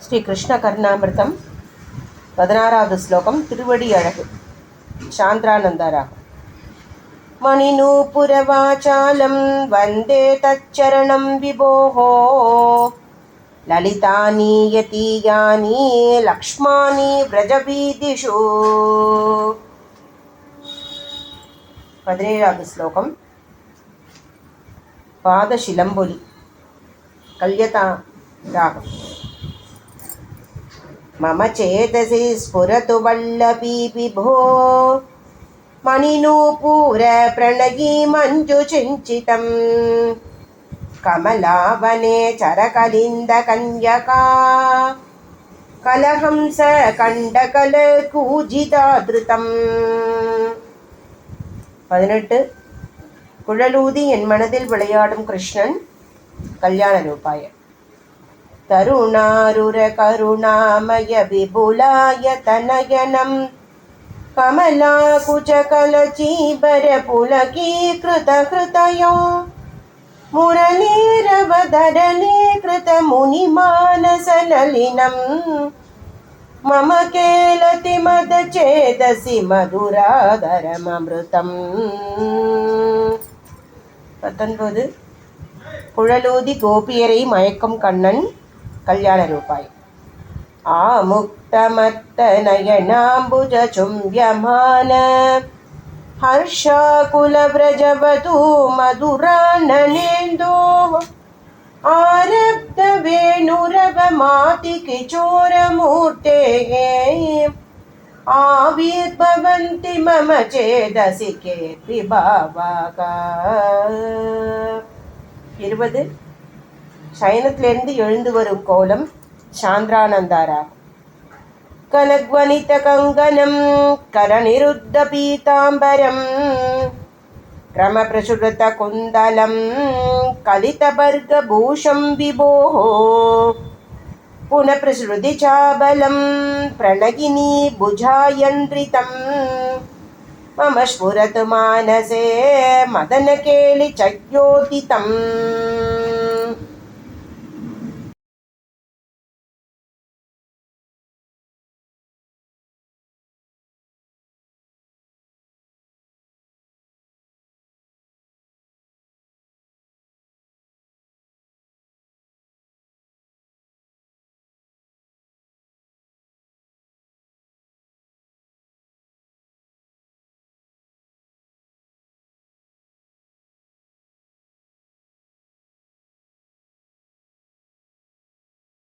ஸ்ரீ கிருஷ்ண கர்ணாமிர்தம் 16வது ஸ்லோகம். திருவடி அழகு. சாந்திரானந்தாராகம். மணிநூபுரவாசாலம் வந்தே தச்சரணம் விபோஹோ லலிதானி யதீயானி லக்ஷ்மானி விரஜவீதிஷு. 17வது ஸ்லோகம். பாதசிலம்பொலி. கல்யதா ராகம். मम चेतसि स्फुरतु वल्लभी विभो मणिनूपुर प्रणयी मञ्जुचिञ्चितं कमलावने चरकलिन्दकन्यका कलहंस कण्डकलकूजितादृतम्. 18. குழலூதி என் மனதில் விளையாடும் கிருஷ்ணன். கல்யாண ரூபாய. तरुणारुर करुणामय विपुलाय तनयनं कमलाकुचकलचीबर पुलकीकृत हृतयो मुरलीरवधरलीकृत मुनिमानसनलिनं मम केलति मदचेतसि मधुराधरममृतम्. 19. குழலூதி கோபியரை மயக்கும் கண்ணன். கல்யாண ரூபாய். ஆமுக்தமத்த நயனாம்புஜ சும்யமான ஹர்ஷாகுலவ்ரஜவது மதுரானனேந்தோ ஆரப்த வேணுரவ மாதி கிச்சோரமூர்த்தே ஆவிர்பவந்தி மம சேதசி கேபி பாவாகா. 20. சயனத்திலிருந்து எழுந்து வரும் கோலம். சாந்திரானந்தாராகம். கனக்வனித கங்கணம் கரநிருத்த பீதாம்பரம் கிரமபிரசுருத குந்தலம் கலிதபர்க பூஷம் விபோஹோ புனப்பிரசுருதி சாபலம் பிரணகினி புஜாயந்திரிதம் मम स्फुरतु मानसे मदनकेलिचयोदितम्.